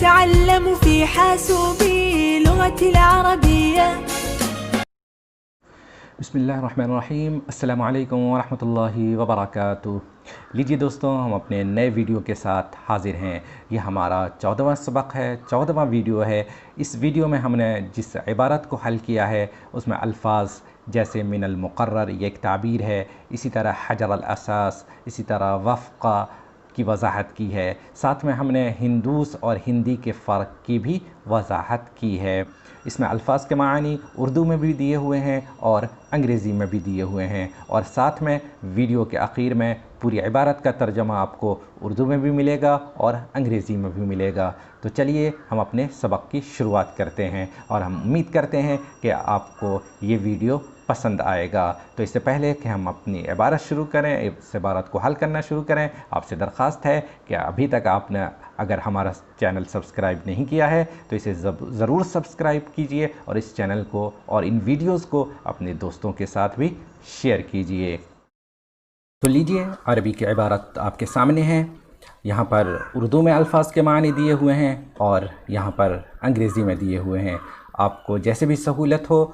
نتعلم في حاسوبي لغة العربية. بسم اللہ الرحمن الرحیم. السلام علیکم ورحمۃ اللہ وبرکاتہ. لیجیے دوستوں، ہم اپنے نئے ویڈیو کے ساتھ حاضر ہیں. یہ ہمارا 14واں سبق ہے، 14واں ویڈیو ہے. اس ویڈیو میں ہم نے جس عبارت کو حل کیا ہے اس میں الفاظ جیسے من المقرر یہ ایک تعبیر ہے، اسی طرح حجر الاساس، اسی طرح وفقہ کی وضاحت کی ہے. ساتھ میں ہم نے ہندوس اور ہندی کے فرق کی بھی وضاحت کی ہے. اس میں الفاظ کے معنی اردو میں بھی دیے ہوئے ہیں اور انگریزی میں بھی دیے ہوئے ہیں، اور ساتھ میں ویڈیو کے آخر میں پوری عبارت کا ترجمہ آپ کو اردو میں بھی ملے گا اور انگریزی میں بھی ملے گا. تو چلیے ہم اپنے سبق کی شروعات کرتے ہیں، اور ہم امید کرتے ہیں کہ آپ کو یہ ویڈیو پسند آئے گا. تو اس سے پہلے کہ ہم اپنی عبارت شروع کریں، اس عبارت کو حل کرنا شروع کریں، آپ سے درخواست ہے کہ ابھی تک آپ نے اگر ہمارا چینل سبسکرائب نہیں کیا ہے تو اسے ضرور سبسکرائب کیجئے، اور اس چینل کو اور ان ویڈیوز کو اپنے دوستوں کے ساتھ بھی شیئر کیجئے. تو لیجئے عربی کی عبارت آپ کے سامنے ہے. یہاں پر اردو میں الفاظ کے معنی دیے ہوئے ہیں اور یہاں پر انگریزی میں دیے ہوئے ہیں. آپ کو جیسے بھی سہولت ہو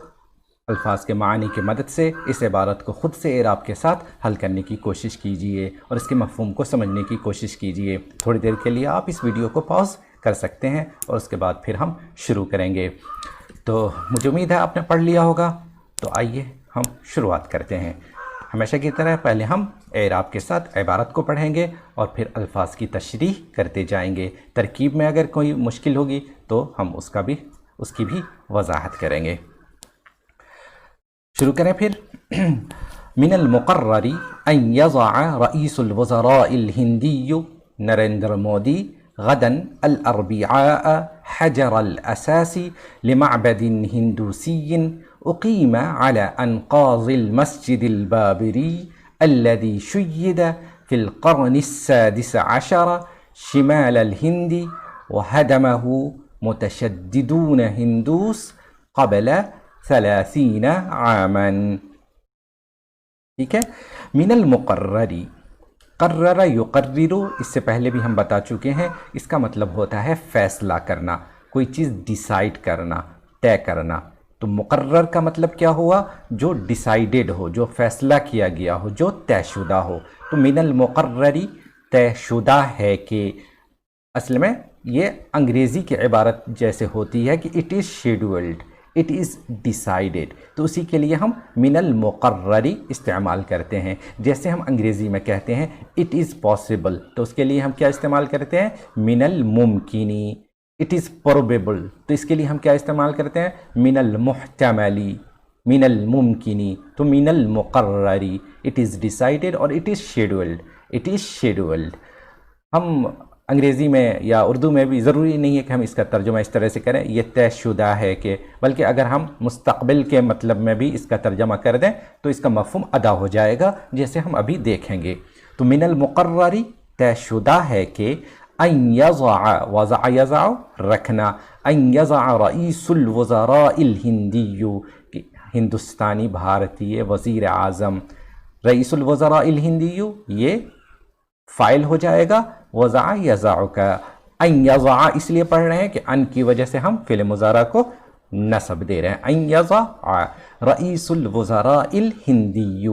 الفاظ کے معنی کی مدد سے اس عبارت کو خود سے اعراب کے ساتھ حل کرنے کی کوشش کیجئے اور اس کے مفہوم کو سمجھنے کی کوشش کیجئے. تھوڑی دیر کے لیے آپ اس ویڈیو کو پاز کر سکتے ہیں اور اس کے بعد پھر ہم شروع کریں گے. تو مجھے امید ہے آپ نے پڑھ لیا ہوگا. تو آئیے ہم شروعات کرتے ہیں. ہمیشہ کی طرح پہلے ہم اعراب کے ساتھ عبارت کو پڑھیں گے اور پھر الفاظ کی تشریح کرتے جائیں گے. ترکیب میں اگر کوئی مشکل ہوگی تو ہم اس کی بھی وضاحت کریں گے. شروع کریں پھر. من المقرر ان يضع رئيس الوزراء الهندي نریندر مودی غدا الأربعاء حجر الأساس لمعبد هندوسي أقيم على أنقاض المسجد البابري الذي شيد في القرن السادس عشر شمال الهند وهدمه متشددون هندوس قبل 30 عاما. ٹھیک ہے. من المقرری، قرر یقرر، اس سے پہلے بھی ہم بتا چکے ہیں، اس کا مطلب ہوتا ہے فیصلہ کرنا، کوئی چیز ڈیسائیڈ کرنا، طے کرنا. تو مقرر کا مطلب کیا ہوا؟ جو ڈیسائیڈڈ ہو، جو فیصلہ کیا گیا ہو، جو طے شدہ ہو. تو من المقرری طے شدہ ہے کہ اصل میں یہ انگریزی کی عبارت جیسے ہوتی ہے کہ it is scheduled, it is decided. تو اسی کے لیے ہم من المقرری استعمال کرتے ہیں. جیسے ہم انگریزی میں کہتے ہیں اٹ از پاسبل، تو اس کے لیے ہم کیا استعمال کرتے ہیں؟ من الممکنی. اٹ از پروبیبل، تو اس کے لیے ہم کیا استعمال کرتے ہیں؟ من المحتملی، من الممکنی. تو من المقرری اٹ از ڈیسائیڈڈ اور it is scheduled, it is scheduled. ہم انگریزی میں یا اردو میں بھی ضروری نہیں ہے کہ ہم اس کا ترجمہ اس طرح سے کریں یہ طے شدہ ہے کہ، بلکہ اگر ہم مستقبل کے مطلب میں بھی اس کا ترجمہ کر دیں تو اس کا مفہوم ادا ہو جائے گا، جیسے ہم ابھی دیکھیں گے. تو من المقرری طے شدہ ہے کہ ان یضع، وضع یضع رکھنا، ان یضع رئیس الوزراء الہندی، کہ ہندوستانی بھارتی وزیر اعظم. رئیس الوزراء الہندی یہ فائل ہو جائے گا، وضع یضع کا. ان یضع اس لیے پڑھ رہے ہیں کہ ان کی وجہ سے ہم فعل مضارع کو نصب دے رہے ہیں. ان یضع رئیس الوزراء الہندی،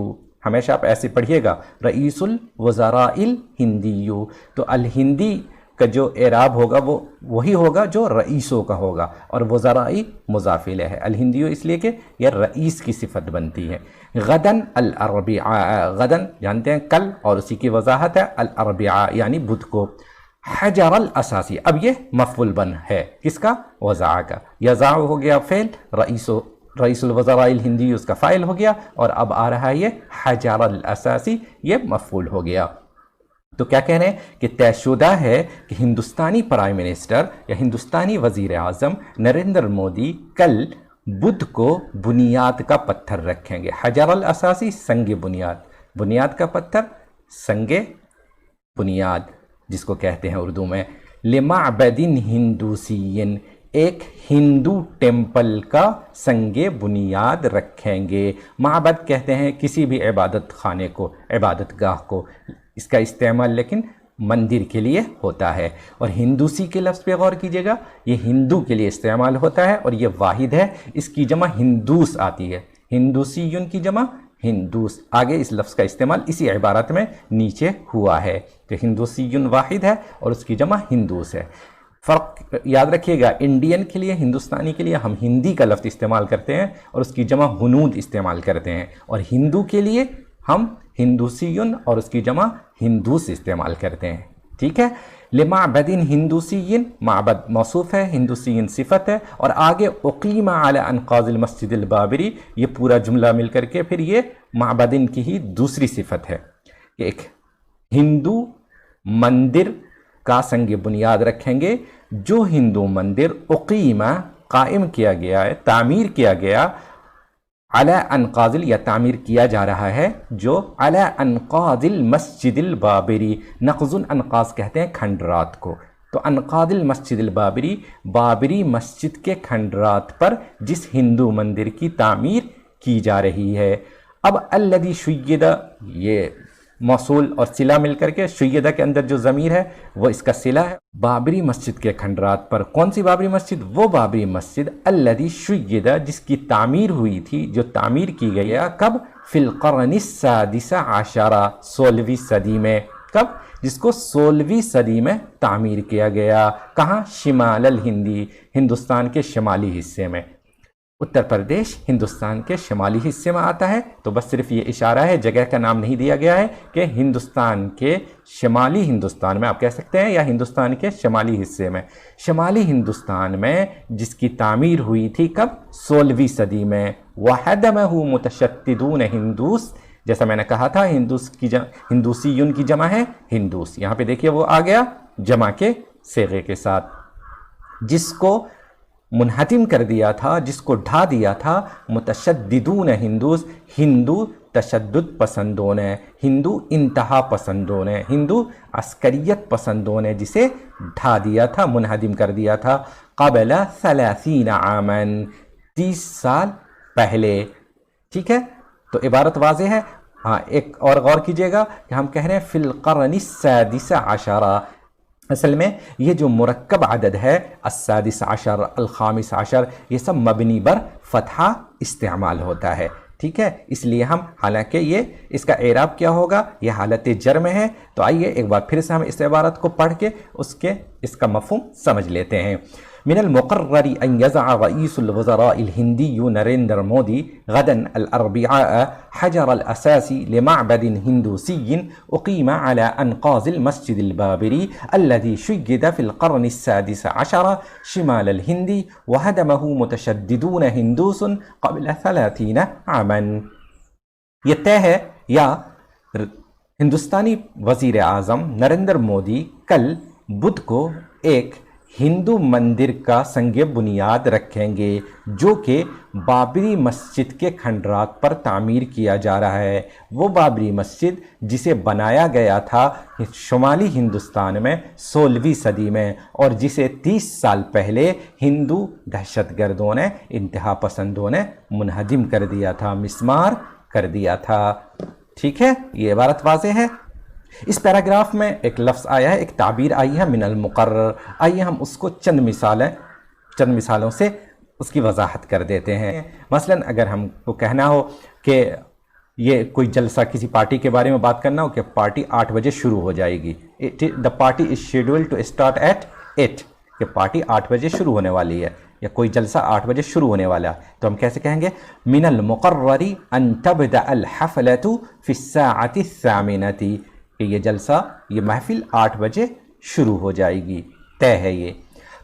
ہمیشہ آپ ایسے پڑھیے گا، رئیس الوزراء الہندی. تو الہندی کا جو اعراب ہوگا وہ وہی ہوگا جو رئیسوں کا ہوگا، اور وزرائی مضاف الیہ ہے. الہندی اس لیے کہ یہ رئیس کی صفت بنتی ہے. غدن الاربعاء، غدن جانتے ہیں کل، اور اسی کی وضاحت ہے الاربعاء یعنی بدھ کو. حجر الاساسی، اب یہ مفعول بن ہے کس کا؟ وضع کا. یضع ہو گیا فعل، رئیس الوزراء الہندی اس کا فاعل ہو گیا، اور اب آ رہا ہے یہ حجر الاساسی، یہ مفعول ہو گیا. تو کیا کہہ رہے ہیں کہ طے شدہ ہے کہ ہندوستانی پرائم منسٹر یا ہندوستانی وزیر اعظم نریندر مودی کل بدھ کو بنیاد کا پتھر رکھیں گے. حجر الاساسی سنگ بنیاد، بنیاد کا پتھر سنگ بنیاد جس کو کہتے ہیں اردو میں. لمعبد ہندوسی، ایک ہندو ٹیمپل کا سنگ بنیاد رکھیں گے. معبد کہتے ہیں کسی بھی عبادت خانے کو، عبادت گاہ کو. اس کا استعمال لیکن مندر کے لیے ہوتا ہے. اور ہندوسی کے لفظ پہ غور کیجیے گا, یہ ہندو کے لیے استعمال ہوتا ہے اور یہ واحد ہے, اس کی جمع ہندوس آتی ہے. ہندوسیون کی جمع ہندوس, آگے اس لفظ کا استعمال اسی عبارت میں نیچے ہوا ہے. تو ہندوسیون واحد ہے اور اس کی جمع ہندوس ہے. فرق یاد رکھیے گا, انڈین کے لیے, ہندوستانی کے لیے ہم ہندی کا لفظ استعمال کرتے ہیں اور اس کی جمع ہنود استعمال کرتے ہیں, اور ہندو کے لیے ہم ہندوسیون اور اس کی جمع ہندوس استعمال کرتے ہیں. ٹھیک ہے. لمعبد ہندوسین, معبد موصوف ہے, ہندوسین صفت ہے, اور آگے اقیم علی انقاض المسجد البابری, یہ پورا جملہ مل کر کے پھر یہ معبدن کی ہی دوسری صفت ہے. ایک ہندو مندر کا سنگ بنیاد رکھیں گے, جو ہندو مندر اقیمہ قائم کیا گیا ہے, تعمیر کیا گیا, علی انقاض یا تعمیر کیا جا رہا ہے جو علی انقاض المسجد البابری, نقض انقاض کہتے ہیں کھنڈرات کو, تو انقاض المسجد البابری بابری مسجد کے کھنڈرات پر جس ہندو مندر کی تعمیر کی جا رہی ہے. اب الذی شید, یہ موصول اور صلہ مل کر کے, شیدہ کے اندر جو ضمیر ہے وہ اس کا صلہ ہے. بابری مسجد کے کھنڈرات پر, کون سی بابری مسجد؟ وہ بابری مسجد الذی شیدہ, جس کی تعمیر ہوئی تھی, جو تعمیر کی گئی ہے کب؟ فی القرن السادس عشرہ, 16ویں صدی میں. کب؟ جس کو 16ویں صدی میں تعمیر کیا گیا. کہاں؟ شمال الہندی, ہندوستان کے شمالی حصے میں. اتر پردیش ہندوستان کے شمالی حصے میں آتا ہے, تو بس صرف یہ اشارہ ہے, جگہ کا نام نہیں دیا گیا ہے, کہ ہندوستان کے شمالی ہندوستان میں آپ کہہ سکتے ہیں, یا ہندوستان کے شمالی حصے میں. شمالی ہندوستان میں جس کی تعمیر ہوئی تھی کب؟ 16ویں صدی میں. وَحَدَمَهُ مُتَشَدِّدُونَ ہندوس, جیسا میں نے کہا تھا ہندوسیون کی جمع ہے ہندوس. یہاں پہ دیکھیے وہ آ گیا جمع کے صیغے کے ساتھ. جس کو منہدم کر دیا تھا, جس کو ڈھا دیا تھا, متشددون ہندوس, ہندو تشدد پسندوں نے, ہندو انتہا پسندوں نے, ہندو عسکریت پسندوں نے جسے ڈھا دیا تھا, منہدم کر دیا تھا. قبل 30 عاما, 30 سال پہلے. ٹھیک ہے, تو عبارت واضح ہے. ہاں, ایک اور غور کیجئے گا کہ ہم کہہ رہے ہیں فی القرن السادس عشرہ, اصل میں یہ جو مرکب عدد ہے, السادس عشر, الخامس عشر, یہ سب مبنی بر فتحہ استعمال ہوتا ہے. ٹھیک ہے, اس لیے ہم, حالانکہ یہ اس کا اعراب کیا ہوگا, یہ حالت جر میں ہے. تو آئیے ایک بار پھر سے ہم اس عبارت کو پڑھ کے اس کا مفہوم سمجھ لیتے ہیں. من المقرر أن يضع رئيس الوزراء الهندي نريندر مودي غدا الأربعاء حجر الأساس لمعبد هندوسي أقيم على أنقاض المسجد البابري الذي شيد في القرن السادس عشر شمال الهند وهدمه متشددون هندوس قبل 30 عاما. یہ طے ہے, یا ہندوستانی وزیر اعظم نریندر مودی کل بدھ کو ایک ہندو مندر کا سنگ بنیاد رکھیں گے جو کہ بابری مسجد کے کھنڈرات پر تعمیر کیا جا رہا ہے. وہ بابری مسجد جسے بنایا گیا تھا شمالی ہندوستان میں 16ویں صدی میں, اور جسے 30 سال پہلے ہندو دہشت گردوں نے, انتہا پسندوں نے منہدم کر دیا تھا, مسمار کر دیا تھا. ٹھیک ہے, یہ عبارت واضح ہے. اس پیراگراف میں ایک لفظ آیا ہے, ایک تعبیر آئی ہے, من المقرر. آئیے ہم اس کو چند مثالوں سے اس کی وضاحت کر دیتے ہیں. مثلا اگر ہم کو کہنا ہو کہ یہ کوئی جلسہ, کسی پارٹی کے بارے میں بات کرنا ہو کہ پارٹی 8 بجے شروع ہو جائے گی, the party is scheduled to start at 8, کہ پارٹی 8 بجے شروع ہونے والی ہے, یا کوئی جلسہ 8 بجے شروع ہونے والا ہے, تو ہم کیسے کہیں گے؟ من المقرر ان تبدأ الحفلة في الساعة الثامنة, کہ یہ جلسہ, یہ محفل 8 بجے شروع ہو جائے گی, طے ہے یہ.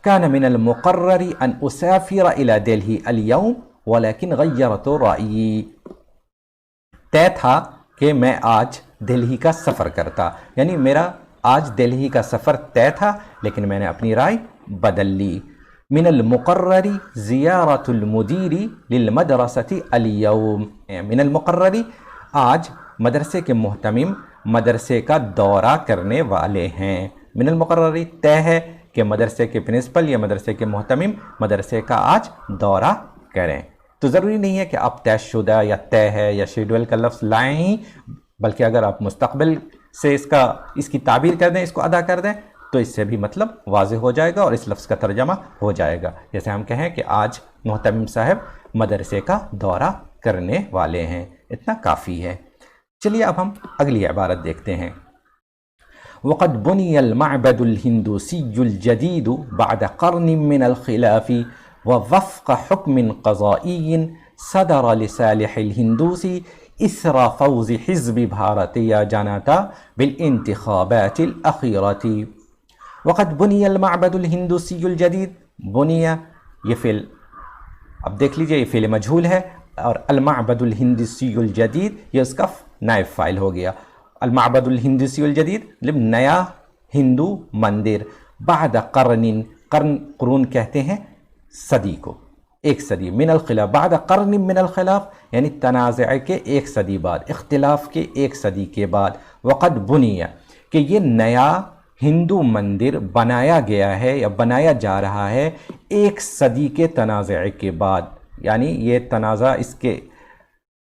كان من المقرر ان اسافر الى دلہی اليوم ولكن غيرت رأيي, طے تھا کہ میں آج دلہی کا سفر کرتا, یعنی میرا آج دلہی کا سفر طے تھا لیکن میں نے اپنی رائے بدل لی. من المقرر زیارت المدیر للمدرسة اليوم, من المقرر آج مدرسے کے محتمم مدرسے کا دورہ کرنے والے ہیں. من المقرر طے ہے کہ مدرسے کے پرنسپل یا مدرسے کے محتمم مدرسے کا آج دورہ کریں. تو ضروری نہیں ہے کہ آپ طے شدہ یا طے ہے یا شیڈول کا لفظ لائیں ہی, بلکہ اگر آپ مستقبل سے اس کی تعبیر کر دیں، اس کو ادا کر دیں تو اس سے بھی مطلب واضح ہو جائے گا اور اس لفظ کا ترجمہ ہو جائے گا. جیسے ہم کہیں کہ آج محتمم صاحب مدرسے کا دورہ کرنے والے ہیں، اتنا کافی ہے. چلیے اب ہم اگلی عبارت دیکھتے ہیں. وقد بني المعبد الهندوسي الجديد بعد قرن من الخلاف ووفق حكم قضائي صدر لصالح الهندوسي إثر فوز حزب بھارتیہ جنتا بالانتخابات الأخيرة. وقد بني المعبد الهندوسي الجديد، بني یہ فعل، اب دیکھ لیجئے یہ فعل مجہول ہے، اور المعبد الهندوسي الجديد یہ اس کا نائب فاعل ہو گیا. المعبد الهندوسي الجدید مطلب نیا ہندو مندر، بعد قرن، قرون کہتے ہیں صدی کو، ایک صدی، من الخلاف، بعد قرن من الخلاف یعنی تنازع کے ایک صدی بعد، اختلاف کے ایک صدی کے بعد. وقد بنیا کہ یہ نیا ہندو مندر بنایا گیا ہے یا بنایا جا رہا ہے ایک صدی کے تنازع کے بعد، یعنی یہ تنازع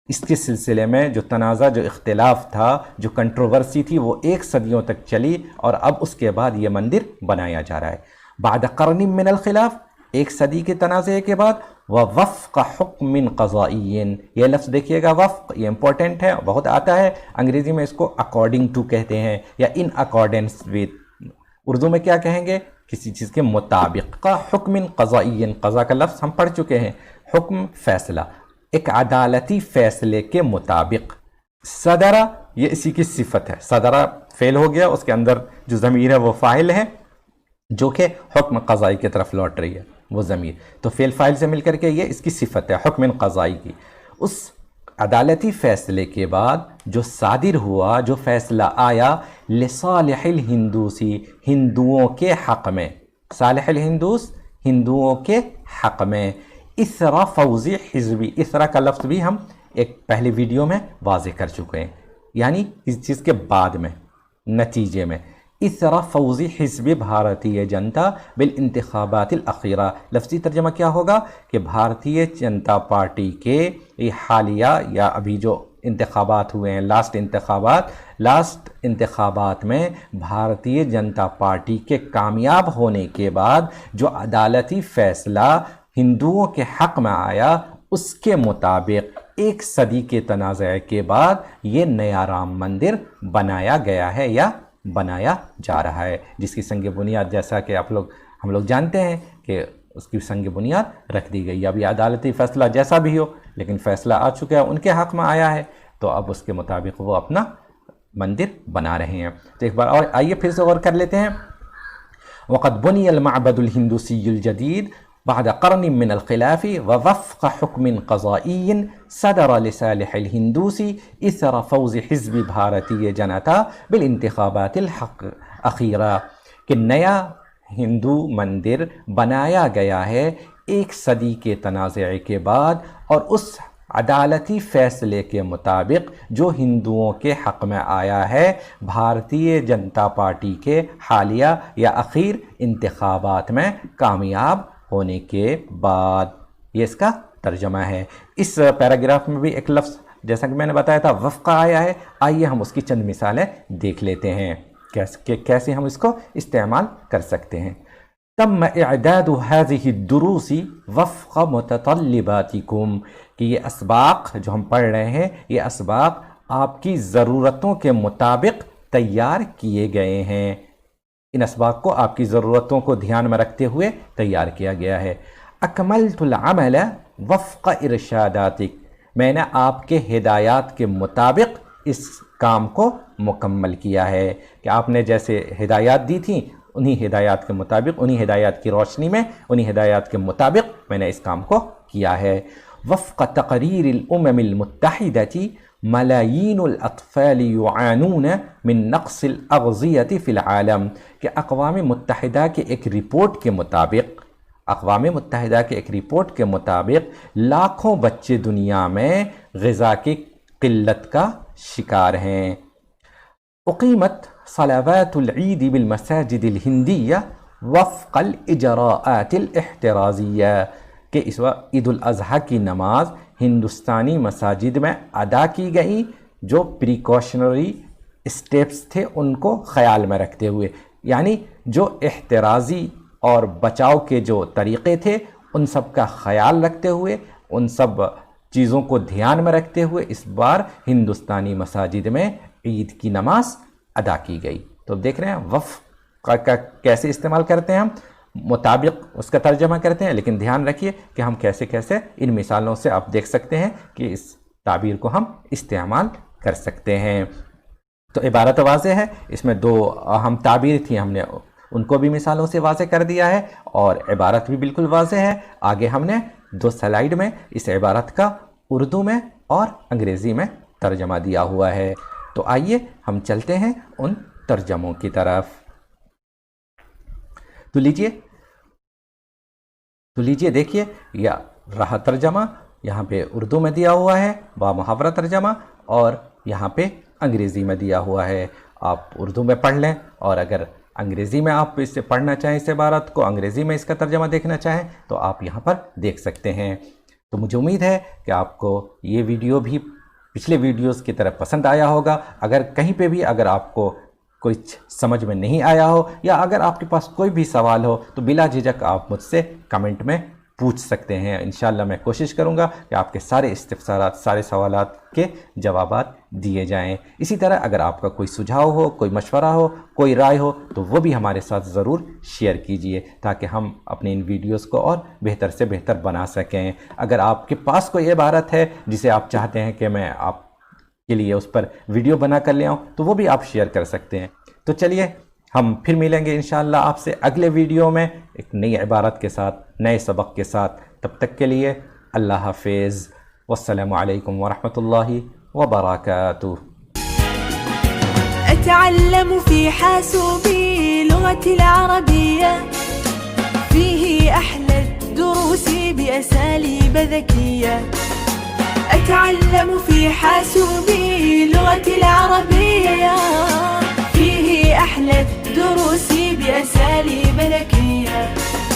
اس کے سلسلے میں جو تنازع، جو اختلاف تھا، جو کنٹروورسی تھی، وہ ایک صدیوں تک چلی اور اب اس کے بعد یہ مندر بنایا جا رہا ہے. بعد قرن من الخلاف، ایک صدی کے تنازع کے بعد، ووفق حکم قضائی، یہ لفظ دیکھیے گا وفق، یہ امپورٹنٹ ہے، بہت آتا ہے، انگریزی میں اس کو اکارڈنگ ٹو کہتے ہیں یا ان اکارڈنس وتھ. اردو میں کیا کہیں گے؟ کسی چیز کے مطابق. کا حکم قضائی، قضا کا لفظ ہم پڑھ چکے ہیں، حکم فیصلہ، ایک عدالتی فیصلے کے مطابق. صدرہ یہ اسی کی صفت ہے، صدرہ فعل ہو گیا، اس کے اندر جو ضمیر ہے وہ فاعل ہے جو کہ حکم قضائی کی طرف لوٹ رہی ہے وہ ضمیر، تو فعل فاعل سے مل کر کے یہ اس کی صفت ہے حکم قضائی کی. اس عدالتی فیصلے کے بعد جو صادر ہوا، جو فیصلہ آیا، لصالح الہندوسی، ہندوؤں کے حق میں، صالح الہندوس ہندوؤں کے حق میں، اثرا فوزی حزبی، اثرا کا لفظ بھی ہم ایک پہلے ویڈیو میں واضح کر چکے ہیں، یعنی اس چیز کے بعد میں، نتیجے میں. اثرا فوزی حزب بھارتیہ جنتا بالانتخابات الاخیرہ، لفظی ترجمہ کیا ہوگا کہ بھارتیہ جنتا پارٹی کے حالیہ یا ابھی جو انتخابات ہوئے ہیں، لاسٹ انتخابات میں بھارتیہ جنتا پارٹی کے کامیاب ہونے کے بعد جو عدالتی فیصلہ ہندوؤں کے حق میں آیا، اس کے مطابق ایک صدی کے تنازع کے بعد یہ نیا رام مندر بنایا گیا ہے یا بنایا جا رہا ہے، جس کی سنگ بنیاد جیسا کہ ہم لوگ جانتے ہیں کہ اس کی سنگ بنیاد رکھ دی گئی. اب یہ عدالتی فیصلہ جیسا بھی ہو لیکن فیصلہ آ چکا ہے، ان کے حق میں آیا ہے، تو اب اس کے مطابق وہ اپنا مندر بنا رہے ہیں. تو ایک بار اور آئیے پھر سے غور کر لیتے ہیں. وقد بني المعبد الهندوسي الجديد بعد قرن من الخلاف ووفق حكم قضائي صدر لصالح الهندوسي اثر فوز حزب بھارتیہ جنتا بالانتخابات الاخیرہ، کہ نیا ہندو مندر بنایا گیا ہے ایک صدی کے تنازع کے بعد اور اس عدالتی فیصلے کے مطابق جو ہندوؤں کے حق میں آیا ہے بھارتیہ جنتا پارٹی کے حالیہ یا اخیر انتخابات میں کامیاب ہونے کے بعد. یہ اس کا ترجمہ ہے. اس پیراگراف میں بھی ایک لفظ جیسا کہ میں نے بتایا تھا وفقہ آیا ہے، آئیے ہم اس کی چند مثالیں دیکھ لیتے ہیں کہ کیسے ہم اس کو استعمال کر سکتے ہیں. تم اعداد هذه الدروس وفق متطلباتكم، کہ یہ اسباق جو ہم پڑھ رہے ہیں، یہ اسباق آپ کی ضرورتوں کے مطابق تیار کیے گئے ہیں. ان اسباق کو آپ کی ضرورتوں کو دھیان میں رکھتے ہوئے تیار کیا گیا ہے. اکملت العمل وفق ارشاداتک، میں نے آپ کے ہدایات کے مطابق اس کام کو مکمل کیا ہے، کہ آپ نے جیسے ہدایات دی تھیں انہی ہدایات کے مطابق، انہی ہدایات کی روشنی میں، انہی ہدایات کے مطابق میں نے اس کام کو کیا ہے. وفق تقریر الامم المتحدہ ملايين الاطفال يعانون من نقص الاغذية في العالم، کہ اقوام متحدہ کے ایک رپورٹ کے مطابق لاکھوں بچے دنیا میں غذا کی قلت کا شکار ہیں. اقیمت صلوات العید بالمساجد الہندیہ وفق الاجراءات الاحترازیہ، کہ اس وقت عید الاضحیٰ کی نماز ہندوستانی مساجد میں ادا کی گئی جو پریکاشنری اسٹیپس تھے ان کو خیال میں رکھتے ہوئے، یعنی جو احترازی اور بچاؤ کے جو طریقے تھے ان سب کا خیال رکھتے ہوئے، ان سب چیزوں کو دھیان میں رکھتے ہوئے اس بار ہندوستانی مساجد میں عید کی نماز ادا کی گئی۔ تو دیکھ رہے ہیں وفق کا کیسے استعمال کرتے ہیں ہم، مطابق اس کا ترجمہ کرتے ہیں، لیکن دھیان رکھیے کہ ہم کیسے کیسے ان مثالوں سے آپ دیکھ سکتے ہیں کہ اس تعبیر کو ہم استعمال کر سکتے ہیں۔ تو عبارت واضح ہے، اس میں دو اہم تعبیر تھیں، ہم نے ان کو بھی مثالوں سے واضح کر دیا ہے، اور عبارت بھی بالکل واضح ہے۔ آگے ہم نے 2 سلائیڈ میں اس عبارت کا اردو میں اور انگریزی میں ترجمہ دیا ہوا ہے۔ تو آئیے ہم چلتے ہیں ان ترجموں کی طرف۔ تو لیجئے دیکھیے، یہ رہا ترجمہ، یہاں پہ اردو میں دیا ہوا ہے با محاورہ ترجمہ، اور یہاں پہ انگریزی میں دیا ہوا ہے۔ آپ اردو میں پڑھ لیں، اور اگر انگریزی میں آپ اس سے پڑھنا چاہیں اس عبارت کو، انگریزی میں اس کا ترجمہ دیکھنا چاہیں تو آپ یہاں پر دیکھ سکتے ہیں۔ تو مجھے امید ہے کہ آپ کو یہ ویڈیو بھی پچھلے ویڈیوز کی طرح پسند آیا ہوگا۔ اگر کہیں پہ بھی اگر آپ کو کچھ سمجھ میں نہیں آیا ہو، یا اگر آپ کے پاس کوئی بھی سوال ہو، تو بلا جھجک آپ مجھ سے کمنٹ میں پوچھ سکتے ہیں۔ انشاءاللہ میں کوشش کروں گا کہ آپ کے سارے استفسارات، سارے سوالات کے جوابات دیے جائیں۔ اسی طرح اگر آپ کا کوئی سجھاؤ ہو، کوئی مشورہ ہو، کوئی رائے ہو، تو وہ بھی ہمارے ساتھ ضرور شیئر کیجئے، تاکہ ہم اپنے ان ویڈیوز کو اور بہتر سے بہتر بنا سکیں۔ اگر آپ کے پاس کوئی عبارت ہے جسے آپ چاہتے ہیں کہ میں آپ کے لیے اس پر ویڈیو بنا کر لے آؤں، تو وہ بھی آپ شیئر کر سکتے ہیں۔ تو چلیے ہم پھر ملیں گے انشاءاللہ آپ سے اگلے ویڈیو میں ایک نئی عبارت کے ساتھ، نئے سبق کے ساتھ۔ تب تک کے لیے اللہ حافظ، والسلام علیکم ورحمۃ اللہ وبرکاتہ۔ أتعلم في حاسوبي لغتي العربية، فيه أحلى الدروس بأساليب ذكية. أتعلم في حاسوبي لغتي العربية، فيه أحلى الدروس بأساليب ذكية.